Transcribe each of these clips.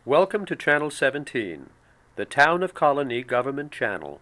Welcome to Channel 17, the Town of Colonie Government Channel.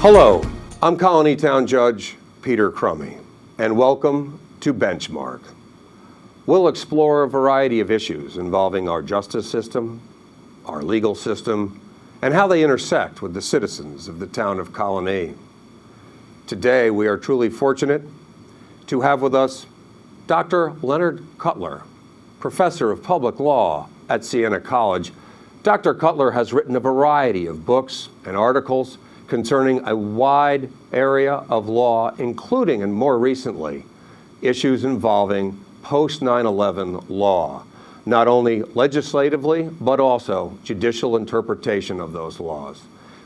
Hello, I'm Colonie Town Judge Peter Crummey, and welcome to Benchmark. We'll explore a variety of issues involving our justice system, our legal system, and how they intersect with the citizens of the town of Colonie. Today, we are truly fortunate to have with us Dr. Leonard Cutler, Professor of Public Law at Siena College. Dr. Cutler has written a variety of books and articles concerning a wide area of law, including, and more recently, issues involving post-9/11 law, not only legislatively, but also judicial interpretation of those laws.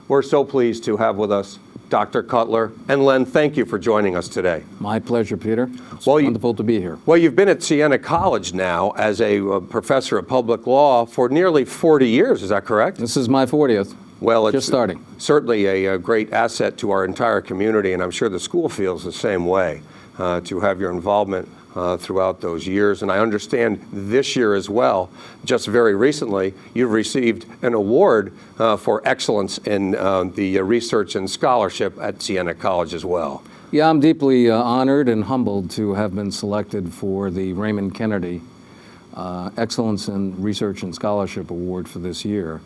We're so pleased to have with us Dr. Cutler. And Len, thank you for joining us today. My pleasure, Peter. It's wonderful to be here. Well, you've been at Siena College now as a professor of public law for nearly 40 years, is that correct? This is my 40th. Well, it's just starting. Certainly a great asset to our entire community, and I'm sure the school feels the same way, to have your involvement throughout those years. And I understand this year as well, just very recently, you've received an award for excellence in the research and scholarship at Siena College as well. Yeah, I'm deeply honored and humbled to have been selected for the Raymond Kennedy Excellence in Research and Scholarship Award for this year.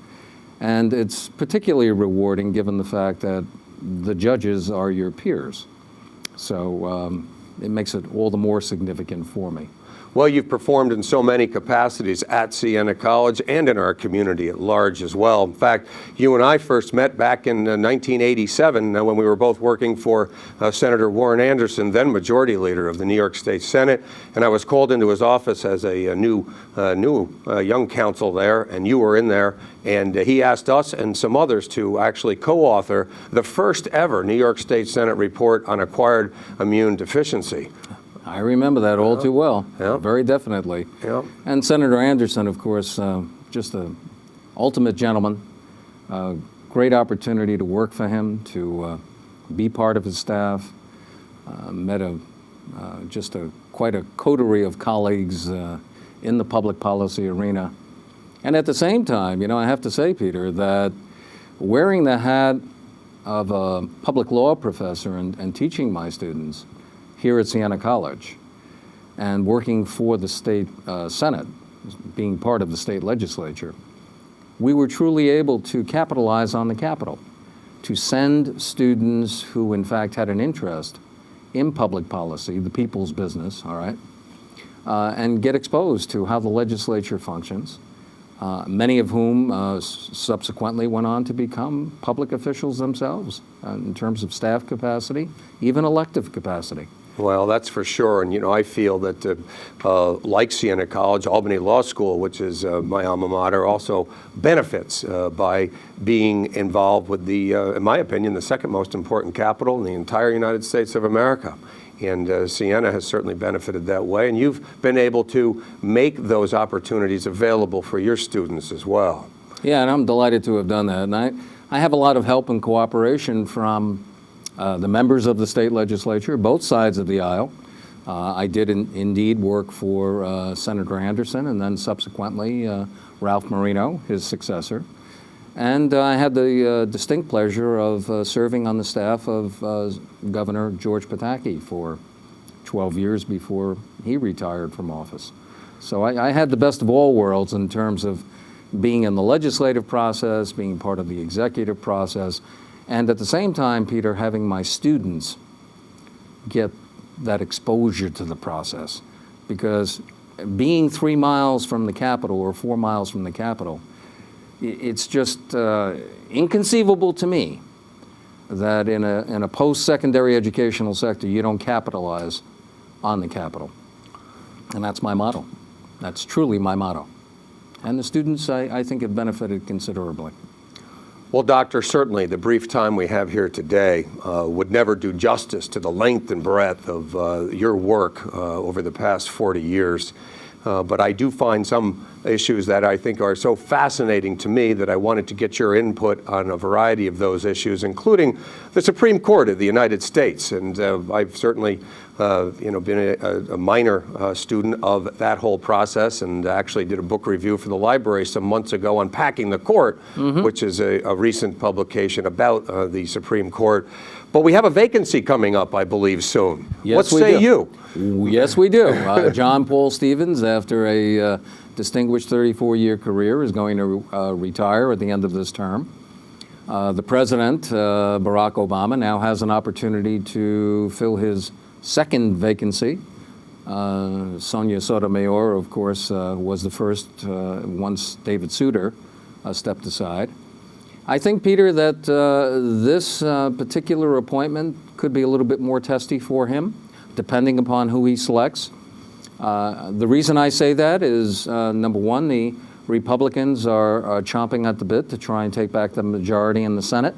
And it's particularly rewarding given the fact that the judges are your peers. So it makes it all the more significant for me. Well, you've performed in so many capacities at Siena College and in our community at large as well. In fact, you and I first met back in 1987 when we were both working for Senator Warren Anderson, then Majority Leader of the New York State Senate, and I was called into his office as a new young counsel there, and you were in there, and he asked us and some others to actually co-author the first ever New York State Senate report on acquired immune deficiency. I remember that all too well, very definitely. And Senator Anderson, of course, just an ultimate gentleman. Great opportunity to work for him, to be part of his staff. Met quite a coterie of colleagues in the public policy arena. And at the same time, I have to say, Peter, that wearing the hat of a public law professor and teaching my students here at Siena College and working for the state Senate, being part of the state legislature, we were truly able to capitalize on the Capitol, to send students who in fact had an interest in public policy, the people's business, all right, and get exposed to how the legislature functions, many of whom subsequently went on to become public officials themselves in terms of staff capacity, even elective capacity. Well, that's for sure, and I feel that like Siena College, Albany Law School, which is my alma mater, also benefits by being involved with the, in my opinion, the second most important capital in the entire United States of America. And Siena has certainly benefited that way, and you've been able to make those opportunities available for your students as well. Yeah, and I'm delighted to have done that. And I have a lot of help and cooperation from the members of the state legislature, both sides of the aisle. I did indeed work for Senator Anderson and then subsequently Ralph Marino, his successor. And I had the distinct pleasure of serving on the staff of Governor George Pataki for 12 years before he retired from office. So I had the best of all worlds in terms of being in the legislative process, being part of the executive process, and at the same time, Peter, having my students get that exposure to the process. Because being 3 miles from the Capitol or 4 miles from the Capitol, it's just inconceivable to me that in a post-secondary educational sector, you don't capitalize on the Capitol. And that's my motto. That's truly my motto. And the students, I think, have benefited considerably. Well, Doctor, certainly the brief time we have here today would never do justice to the length and breadth of your work over the past 40 years. But I do find some issues that I think are so fascinating to me that I wanted to get your input on a variety of those issues, including the Supreme Court of the United States. And I've certainly been a minor student of that whole process, and actually did a book review for the library some months ago on Packing the Court, which is a recent publication about the Supreme Court. But we have a vacancy coming up, I believe, soon. Yes, what say you? Yes, we do. John Paul Stevens, after a distinguished 34-year career, is going to retire at the end of this term. The President, Barack Obama, now has an opportunity to fill his second vacancy. Sonia Sotomayor, of course, was the first once David Souter stepped aside. I think, Peter, that this particular appointment could be a little bit more testy for him, depending upon who he selects. The reason I say that is, number one, the Republicans are chomping at the bit to try and take back the majority in the Senate,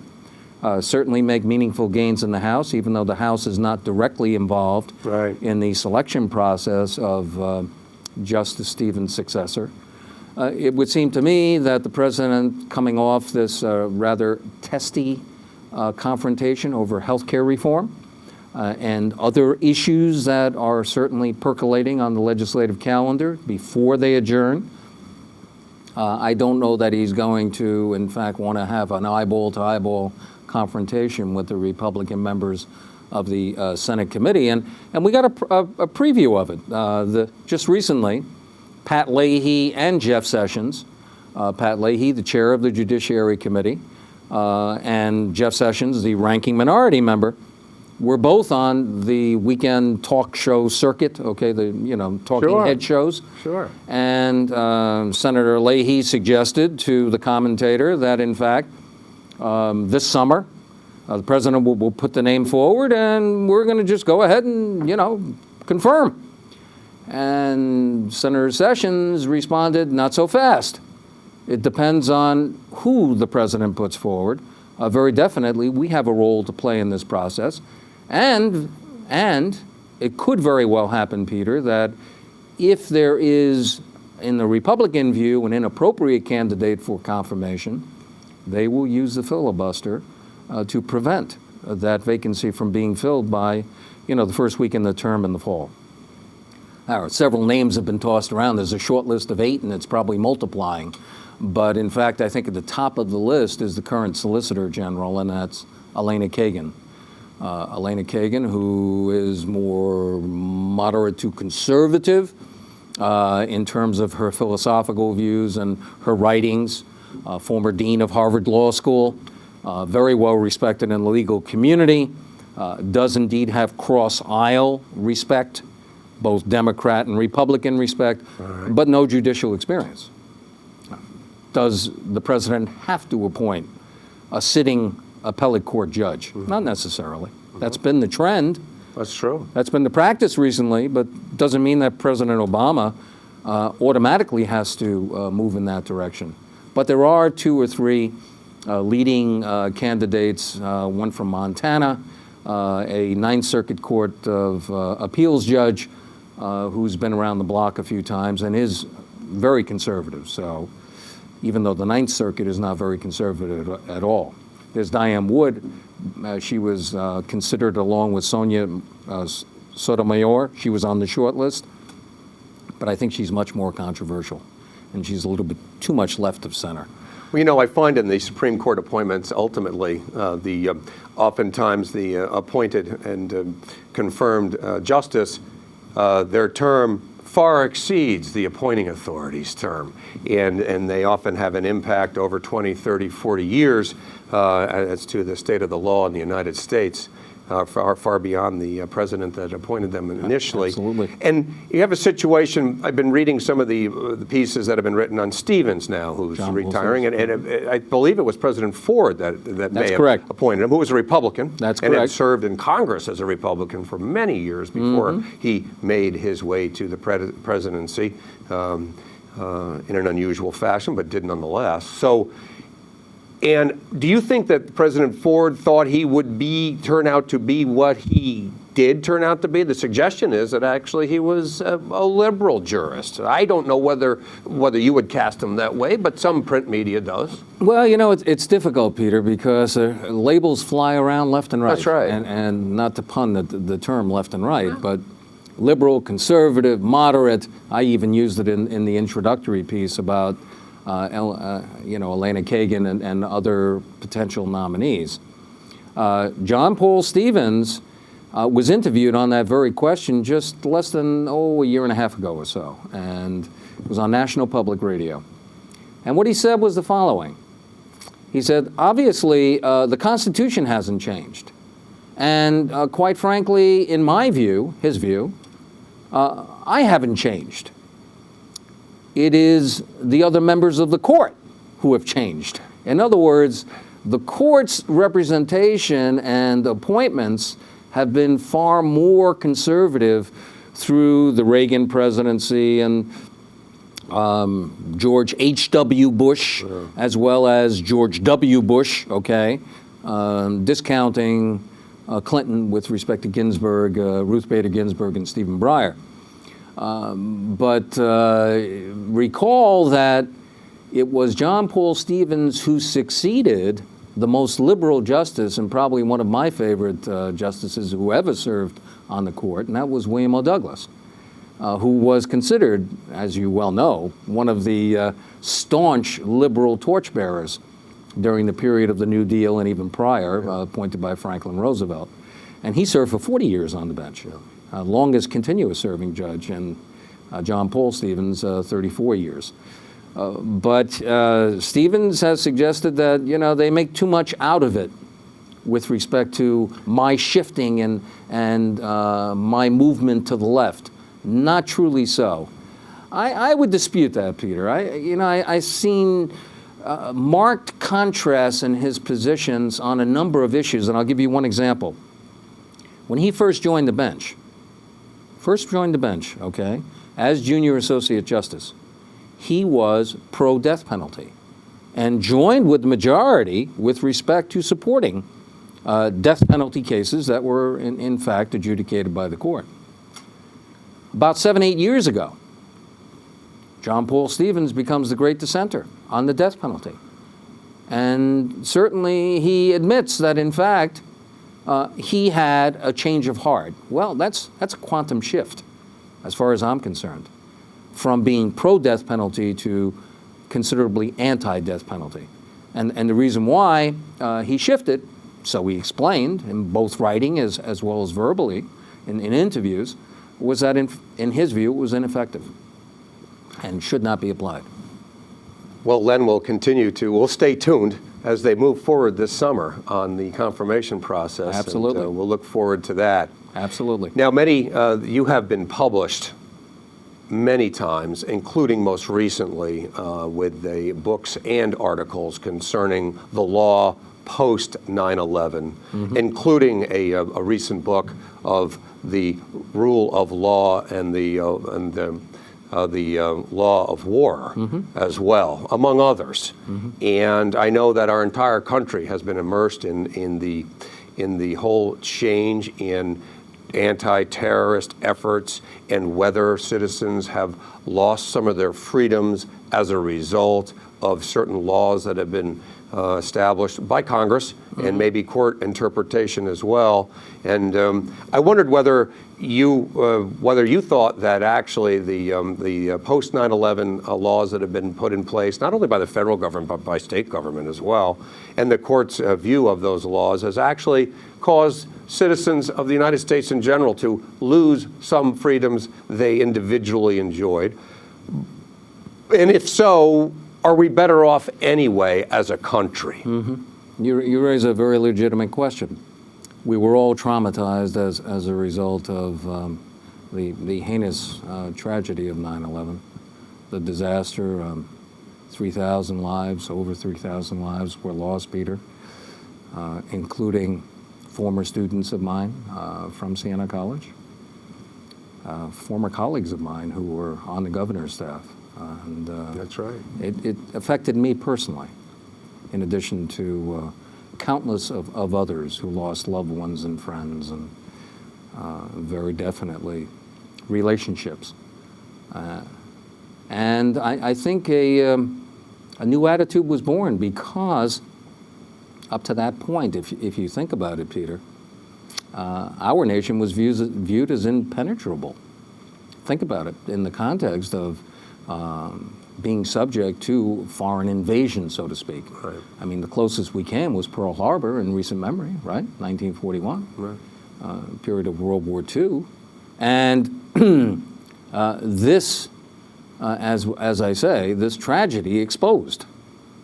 certainly make meaningful gains in the House, even though the House is not directly involved in the selection process of Justice Stevens' successor. It would seem to me that the President, coming off this rather testy confrontation over health care reform and other issues that are certainly percolating on the legislative calendar before they adjourn, I don't know that he's going to, in fact, want to have an eyeball-to-eyeball confrontation with the Republican members of the Senate committee. And we got a preview of it. Just recently, Pat Leahy and Jeff Sessions, Pat Leahy, the chair of the Judiciary Committee, and Jeff Sessions, the ranking minority member, were both on the weekend talk show circuit, okay, the talking head shows. Sure. And Senator Leahy suggested to the commentator that, in fact, this summer, the president will put the name forward, and we're going to just go ahead and, confirm. And Senator Sessions responded, not so fast. It depends on who the president puts forward. Very definitely, we have a role to play in this process. And it could very well happen, Peter, that if there is, in the Republican view, an inappropriate candidate for confirmation, they will use the filibuster to prevent that vacancy from being filled by, the first week in the term in the fall. Several names have been tossed around. There's a short list of 8, and it's probably multiplying. But in fact, I think at the top of the list is the current Solicitor General, and that's Elena Kagan. Elena Kagan, who is more moderate to conservative in terms of her philosophical views and her writings, former dean of Harvard Law School, very well respected in the legal community, does indeed have cross-aisle respect, both Democrat and Republican respect, but no judicial experience. Does the president have to appoint a sitting appellate court judge? Not necessarily. That's been the trend. That's true. That's been the practice recently, but doesn't mean that President Obama automatically has to move in that direction. But there are 2 or 3 leading candidates, one from Montana, a Ninth Circuit Court of Appeals judge who's been around the block a few times and is very conservative. So even though the Ninth Circuit is not very conservative at all. There's Diane Wood. She was considered along with Sonia Sotomayor. She was on the short list. But I think she's much more controversial, and she's a little bit too much left of center. Well, I find in the Supreme Court appointments, ultimately, oftentimes the appointed and confirmed justice, their term far exceeds the appointing authority's term. And they often have an impact over 20, 30, 40 years as to the state of the law in the United States. Far beyond the president that appointed them initially. Absolutely. And you have a situation, I've been reading some of the pieces that have been written on Stevens now, who's retiring, and I believe it was President Ford that may have appointed him, who was a Republican. That's and correct. had served in Congress as a Republican for many years before he made his way to the presidency in an unusual fashion, but did nonetheless. So And do you think that President Ford thought he would turn out to be what he did turn out to be? The suggestion is that actually he was a liberal jurist. I don't know whether you would cast him that way, but some print media does. Well, you know, it's difficult, Peter, because labels fly around left and right. That's right. And not to pun the term left and right, but liberal, conservative, moderate. I even used it in the introductory piece about Elena Kagan and other potential nominees. John Paul Stevens was interviewed on that very question just less than, a year and a half ago or so, and it was on National Public Radio. And what he said was the following. He said, obviously, the Constitution hasn't changed. And quite frankly, in my view, his view, I haven't changed. It is the other members of the court who have changed. In other words, the court's representation and appointments have been far more conservative through the Reagan presidency and George H.W. Bush, as well as George W. Bush, discounting Clinton with respect to Ginsburg, Ruth Bader Ginsburg, and Stephen Breyer. But recall that it was John Paul Stevens who succeeded the most liberal justice, and probably one of my favorite justices who ever served on the court, and that was William O. Douglas, who was considered, as you well know, one of the staunch liberal torchbearers during the period of the New Deal and even prior, appointed by Franklin Roosevelt. And he served for 40 years on the bench, longest continuous serving judge, and John Paul Stevens, 34 years. But Stevens has suggested that, they make too much out of it with respect to my shifting and my movement to the left. Not truly so. I would dispute that, Peter. I've seen marked contrasts in his positions on a number of issues, and I'll give you one example. When he first joined the bench, as junior associate justice, he was pro-death penalty and joined with the majority with respect to supporting death penalty cases that were in fact adjudicated by the court. About 7-8 years ago, John Paul Stevens becomes the great dissenter on the death penalty. And certainly he admits that, in fact, he had a change of heart. Well, that's a quantum shift, as far as I'm concerned, from being pro-death penalty to considerably anti-death penalty. And the reason why he shifted, so he explained in both writing as well as verbally in interviews, was that in his view it was ineffective and should not be applied. Well, Len will we'll stay tuned as they move forward this summer on the confirmation process. Absolutely. And, we'll look forward to that. Absolutely. Now, you have been published many times, including most recently with the books and articles concerning the law post 9/11, including a recent book of the rule of law and the law of war as well, among others. And I know that our entire country has been immersed in the whole change in anti-terrorist efforts and whether citizens have lost some of their freedoms as a result of certain laws that have been established by Congress and maybe court interpretation as well. And I wondered whether you thought that actually the post 9/11 laws that have been put in place, not only by the federal government but by state government as well, and the court's view of those laws has actually caused citizens of the United States in general to lose some freedoms they individually enjoyed. And if so, are we better off anyway as a country? You raise a very legitimate question. We were all traumatized as a result of the heinous tragedy of 9/11, the disaster. 3,000 lives, over 3,000 lives were lost, Peter, including former students of mine from Siena College, former colleagues of mine who were on the governor's staff. And That's right. It affected me personally. in addition to countless of others who lost loved ones and friends, and very definitely relationships. And I think a new attitude was born, because up to that point, if you think about it, Peter, our nation was viewed as impenetrable. Think about it in the context of being subject to foreign invasion, so to speak. Right. I mean, the closest we came was Pearl Harbor in recent memory, right? 1941, Right. Period of World War II. And this, as I say, this tragedy exposed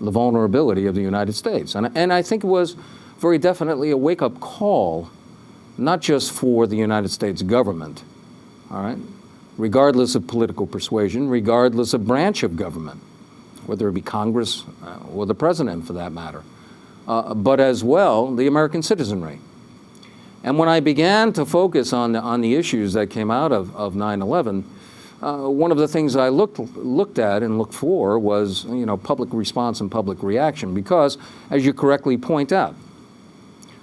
the vulnerability of the United States. And I think it was very definitely a wake-up call, not just for the United States government, all right, regardless of political persuasion, regardless of branch of government, whether it be Congress or the president for that matter, but as well the American citizenry. And when I began to focus on the issues that came out of 9/11, one of the things I looked at and looked for was, public response and public reaction, because, as you correctly point out,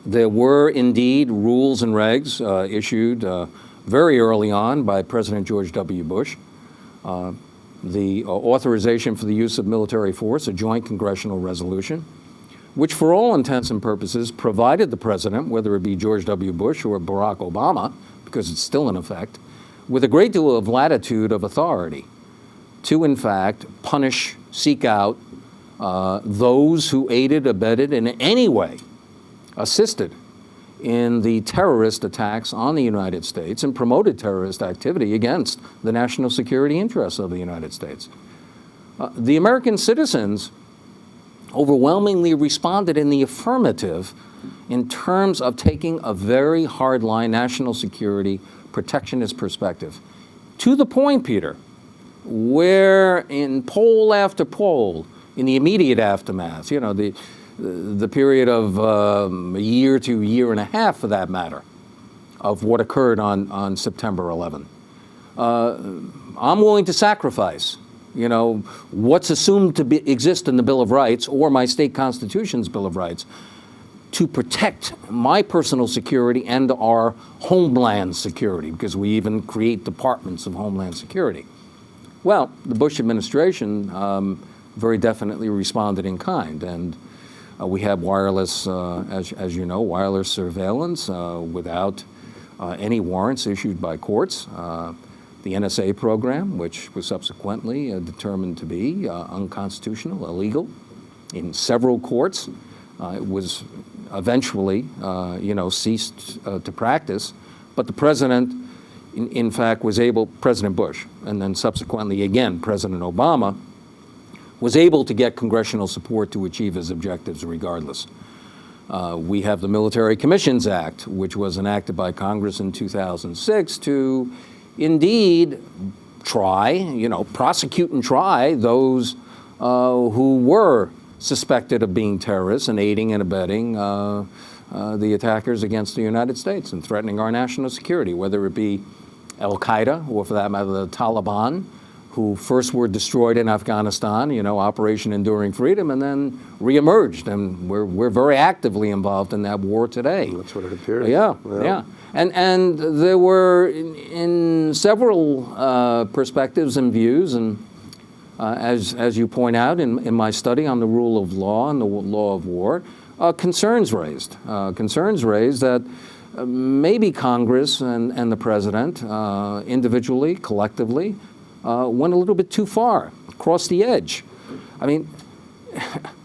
there were indeed rules and regs issued very early on by President George W. Bush. The authorization for the use of military force, a joint congressional resolution, which for all intents and purposes provided the president, whether it be George W. Bush or Barack Obama, because it's still in effect, with a great deal of latitude of authority to, in fact, punish, seek out those who aided, abetted, in any way assisted in the terrorist attacks on the United States and promoted terrorist activity against the national security interests of the United States. The American citizens overwhelmingly responded in the affirmative in terms of taking a very hardline national security protectionist perspective. To the point, Peter, where in poll after poll, in the immediate aftermath, the period of a year to a year and a half, for that matter, of what occurred on September 11. I'm willing to sacrifice, what's assumed to exist in the Bill of Rights or my state constitution's Bill of Rights to protect my personal security and our homeland security, because we even create departments of homeland security. Well, the Bush administration very definitely responded in kind, and we had wireless, as you know, wireless surveillance without any warrants issued by courts. The NSA program, which was subsequently determined to be unconstitutional, illegal in several courts. It was eventually, ceased to practice, but the president, in fact, was able, President Bush, and then subsequently again, President Obama, was able to get congressional support to achieve his objectives regardless. We have the Military Commissions Act, which was enacted by Congress in 2006 to indeed try, prosecute and try those who were suspected of being terrorists and aiding and abetting the attackers against the United States and threatening our national security, whether it be Al-Qaeda or, for that matter, the Taliban, who first were destroyed in Afghanistan, Operation Enduring Freedom, and then reemerged. And we're very actively involved in that war today. That's what it appears. Yeah. And there were, in several perspectives and views, and as you point out in my study on the rule of law and the law of war, concerns raised that maybe Congress and the president, individually, collectively, went a little bit too far, crossed the edge. I mean,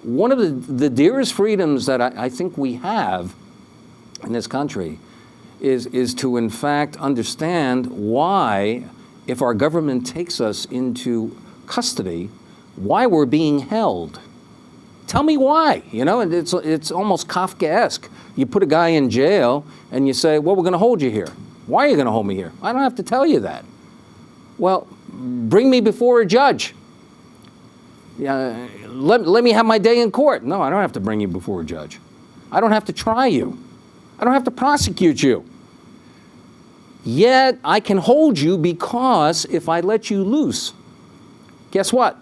one of the dearest freedoms that I think we have in this country is to, in fact, understand why, if our government takes us into custody, why we're being held. Tell me why, and it's almost Kafkaesque. You put a guy in jail and you say, well, we're going to hold you here. Why are you going to hold me here? I don't have to tell you that. Well, bring me before a judge. Let me have my day in court. No, I don't have to bring you before a judge. I don't have to try you. I don't have to prosecute you. Yet I can hold you, because if I let you loose, guess what?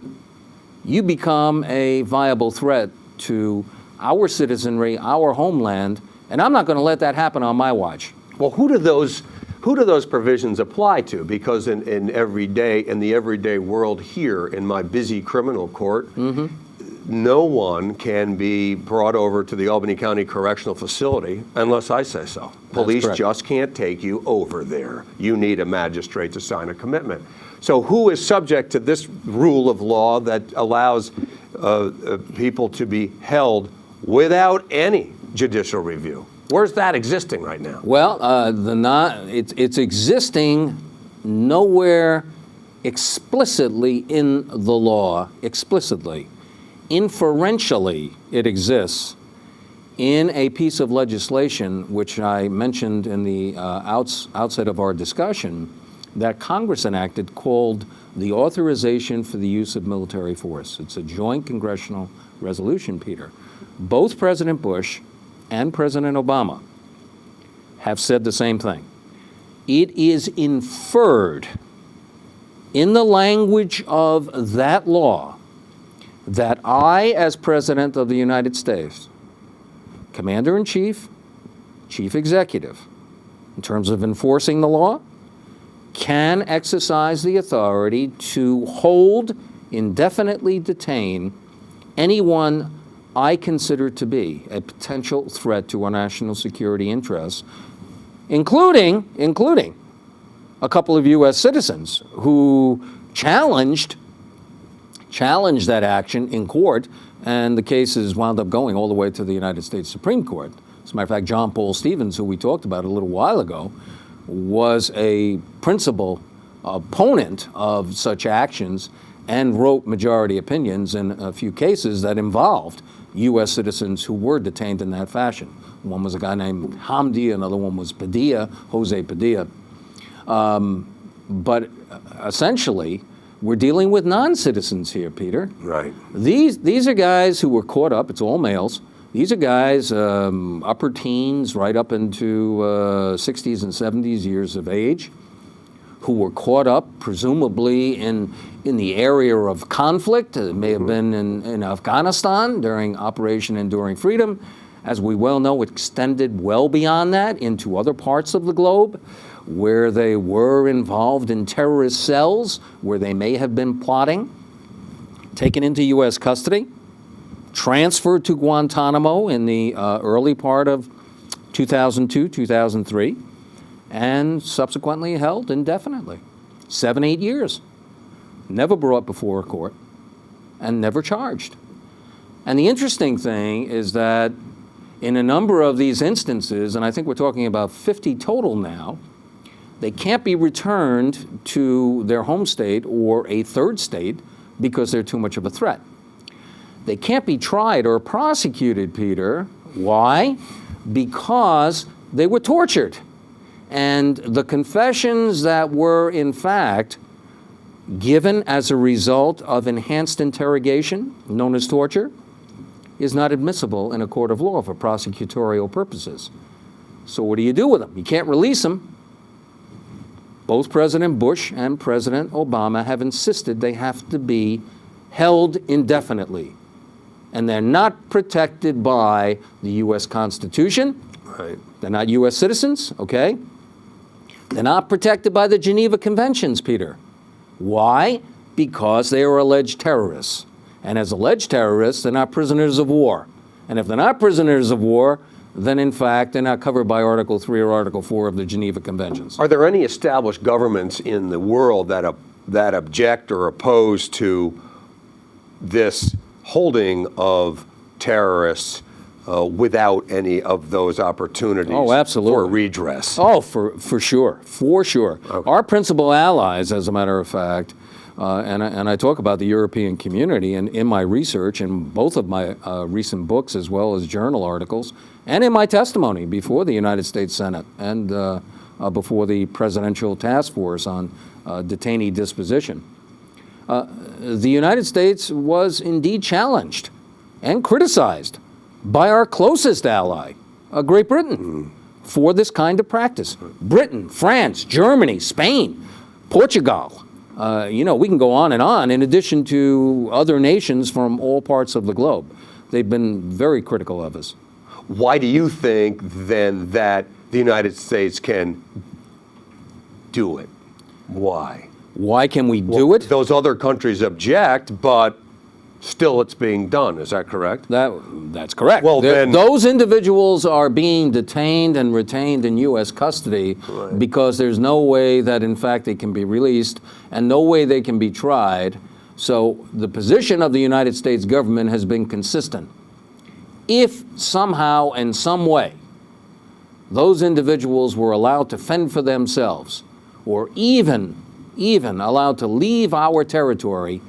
You become a viable threat to our citizenry, our homeland, and I'm not going to let that happen on my watch. Well, who do those provisions apply to? Because in the everyday world here in my busy criminal court, no one can be brought over to the Albany County Correctional Facility unless I say so. Police just can't take you over there. You need a magistrate to sign a commitment. So who is subject to this rule of law that allows people to be held without any judicial review? Where's that existing right now? Well, it's existing nowhere explicitly in the law, explicitly. Inferentially, it exists in a piece of legislation which I mentioned in the outset of our discussion that Congress enacted called the Authorization for the Use of Military Force. It's a joint congressional resolution, Peter. Both President Bush and President Obama have said the same thing. It is inferred in the language of that law that I, as President of the United States, Commander-in-Chief, Chief Executive, in terms of enforcing the law, can exercise the authority to hold, indefinitely detain anyone I consider to be a potential threat to our national security interests, including a couple of U.S. citizens who challenged that action in court, and the cases wound up going all the way to the United States Supreme Court. As a matter of fact, John Paul Stevens, who we talked about a little while ago, was a principal opponent of such actions and wrote majority opinions in a few cases that involved U.S. citizens who were detained in that fashion. One was a guy named Hamdi, another one was Padilla, Jose Padilla. But essentially, we're dealing with non-citizens here, Peter. Right. These are guys who were caught up, it's all males. These are guys, upper teens, right up into 60s and 70s years of age, who were caught up, presumably in the area of conflict. It may have been in Afghanistan during Operation Enduring Freedom. As we well know, it extended well beyond that into other parts of the globe, where they were involved in terrorist cells, where they may have been plotting, taken into U.S. custody, transferred to Guantanamo in the early part of 2002, 2003, and subsequently held indefinitely. 7-8 years. Never brought before a court, and never charged. And the interesting thing is that in a number of these instances, and I think we're talking about 50 total now, they can't be returned to their home state or a third state because they're too much of a threat. They can't be tried or prosecuted, Peter. Why? Because they were tortured. And the confessions that were, in fact, given as a result of enhanced interrogation, known as torture, is not admissible in a court of law for prosecutorial purposes. So what do you do with them? You can't release them. Both President Bush and President Obama have insisted they have to be held indefinitely. And they're not protected by the U.S. Constitution. Right. They're not U.S. citizens, okay? They're not protected by the Geneva Conventions, Peter. Why? Because they are alleged terrorists. And as alleged terrorists, they're not prisoners of war. And if they're not prisoners of war, then in fact, they're not covered by Article 3 or Article 4 of the Geneva Conventions. Are there any established governments in the world that object or oppose to this holding of terrorists without any of those opportunities for redress? Oh, for sure, for sure. Okay. Our principal allies, as a matter of fact, and I talk about the European community and in my research, in both of my recent books as well as journal articles, and in my testimony before the United States Senate and before the Presidential Task Force on Detainee Disposition. The United States was indeed challenged and criticized by our closest ally, Great Britain, for this kind of practice. Britain, France, Germany, Spain, Portugal. We can go on, in addition to other nations from all parts of the globe. they've been very critical of us. Why do you think then that the United States can do it? Why? Why can we do it? Those other countries object, but still it's being done. Is that correct? That's correct. Well, then those individuals are being detained and retained in U.S. custody because there's no way that, in fact, they can be released and no way they can be tried. So the position of the United States government has been consistent. If somehow, in some way, those individuals were allowed to fend for themselves, or even allowed to leave our territory,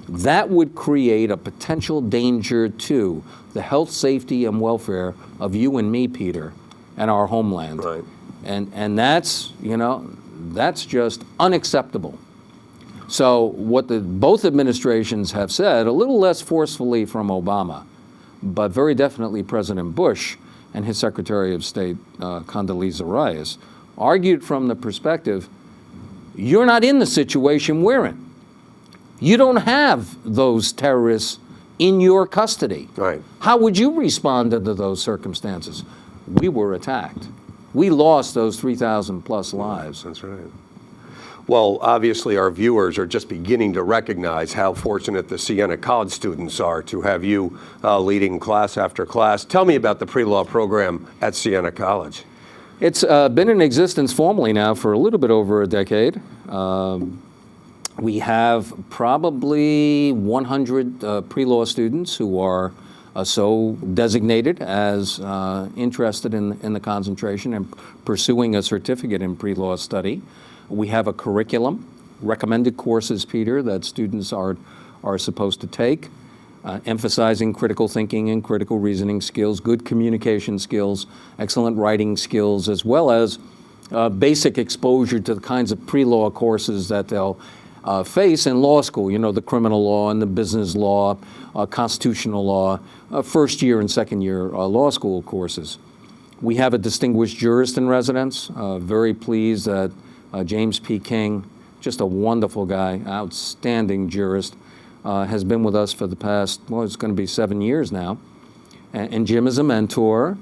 that would create a potential danger to the health, safety, and welfare of you and me, Peter, and our homeland. Right. And that's, that's just unacceptable. So what both administrations have said, a little less forcefully from Obama, but very definitely President Bush and his Secretary of State, Condoleezza Rice, argued from the perspective, you're not in the situation we're in. You don't have those terrorists in your custody. Right. How would you respond under those circumstances? We were attacked. We lost those 3,000 plus lives. That's right. Well, obviously our viewers are just beginning to recognize how fortunate the Siena College students are to have you leading class after class. Tell me about the pre-law program at Siena College. It's been in existence formally now for a little bit over a decade. We have probably 100 pre-law students who are so designated as interested in the concentration and pursuing a certificate in pre-law study. We have a curriculum, recommended courses, Peter, that students are supposed to take, emphasizing critical thinking and critical reasoning skills, good communication skills, excellent writing skills, as well as basic exposure to the kinds of pre-law courses that they'll face in law school, the criminal law and the business law, constitutional law, first year and second year law school courses. We have a distinguished jurist in residence. Very pleased that James P. King, just a wonderful guy, outstanding jurist, has been with us for the past, it's going to be 7 years now. And Jim is a mentor.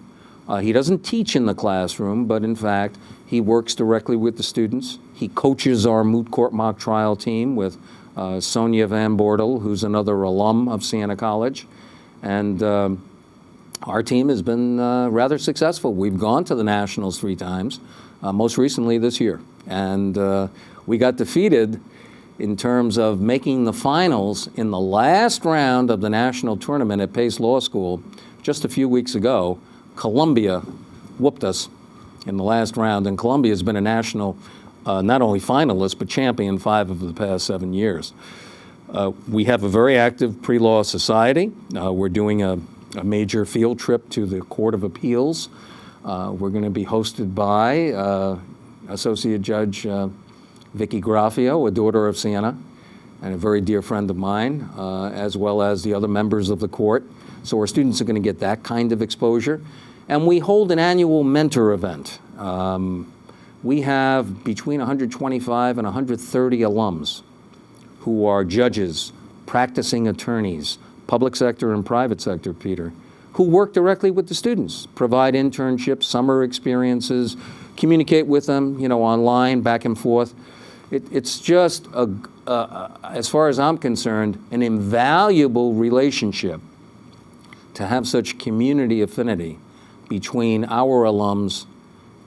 He doesn't teach in the classroom, but in fact, he works directly with the students. He coaches our moot court mock trial team with Sonia Van Bortel, who's another alum of Siena College. And our team has been rather successful. We've gone to the Nationals 3 times, most recently this year. And we got defeated in terms of making the finals in the last round of the national tournament at Pace Law School just a few weeks ago. Columbia whooped us in the last round, and Columbia has been a national not only finalist, but champion 5 of the past 7 years. We have a very active pre-law society. We're doing a major field trip to the Court of Appeals. We're going to be hosted by Associate Judge Vicky Graffio, a daughter of Siena, and a very dear friend of mine, as well as the other members of the court. So our students are going to get that kind of exposure. And we hold an annual mentor event. We have between 125 and 130 alums who are judges, practicing attorneys, public sector and private sector, Peter, who work directly with the students, provide internships, summer experiences, communicate with them, online, back and forth. It's just, as far as I'm concerned, an invaluable relationship to have such community affinity between our alums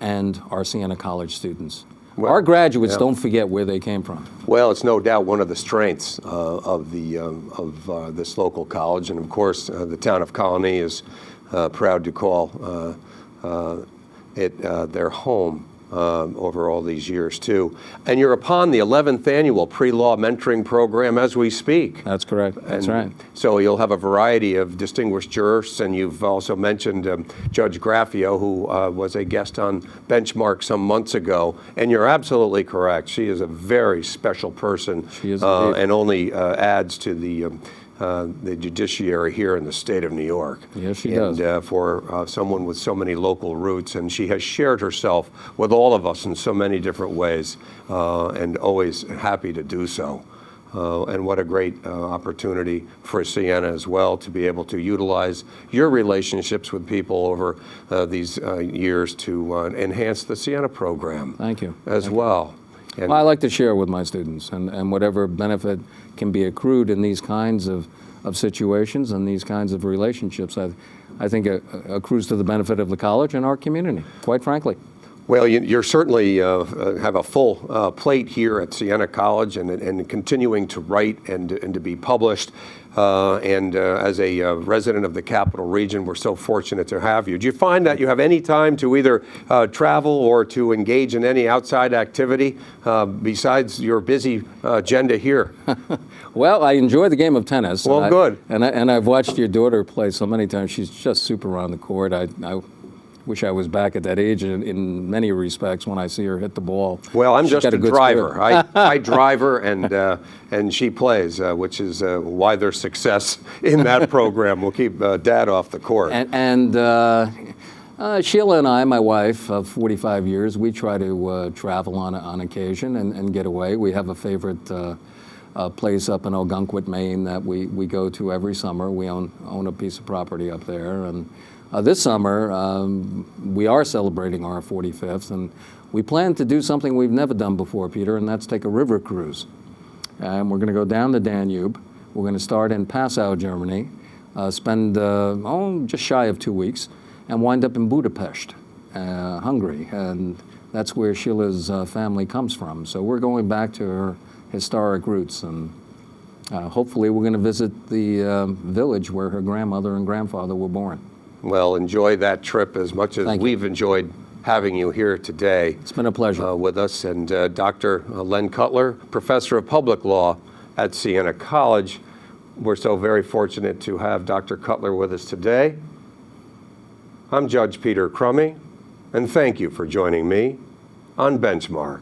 and our Siena College students. Well, our graduates don't forget where they came from. Well, it's no doubt one of the strengths of this local college, and of course, the town of Colonie is proud to call it their home over all these years too. And you're upon the 11th annual pre-law mentoring program as we speak. That's correct. That's right. So you'll have a variety of distinguished jurists, and you've also mentioned Judge Graffio, who was a guest on Benchmark some months ago. And you're absolutely correct. She is a very special person. She is and only adds to the judiciary here in the state of New York. Yes, she does. And for someone with so many local roots, and she has shared herself with all of us in so many different ways, and always happy to do so. And what a great opportunity for Siena as well to be able to utilize your relationships with people over these years to enhance the Siena program. Thank you. As well. Well, I like to share with my students, and whatever benefit can be accrued in these kinds of situations and these kinds of relationships, I think accrues to the benefit of the college and our community, quite frankly. Well, you're certainly have a full plate here at Siena College and continuing to write and to be published. As a resident of the Capital Region, we're so fortunate to have you. Do you find that you have any time to either travel or to engage in any outside activity besides your busy agenda here? Well, I enjoy the game of tennis. Well, good. And I've watched your daughter play so many times. She's just super on the court. I wish I was back at that age in many respects when I see her hit the ball. Well, I'm just a driver. I drive her and she plays, which is why there's success in that program. We'll keep Dad off the court. And Sheila and I, my wife of 45 years, we try to travel on occasion and get away. We have a favorite place up in Ogunquit, Maine that we go to every summer. We own a piece of property up there. And this summer, we are celebrating our 45th, and we plan to do something we've never done before, Peter, and that's take a river cruise. And we're going to go down the Danube. We're going to start in Passau, Germany, spend just shy of 2 weeks, and wind up in Budapest, Hungary. And that's where Sheila's family comes from. So we're going back to her historic roots, and hopefully we're going to visit the village where her grandmother and grandfather were born. Well, enjoy that trip as much as we've enjoyed having you here today. It's been a pleasure. With us. And Dr. Len Cutler, Professor of Public Law at Siena College. We're so very fortunate to have Dr. Cutler with us today. I'm Judge Peter Crummey, and thank you for joining me on Benchmark.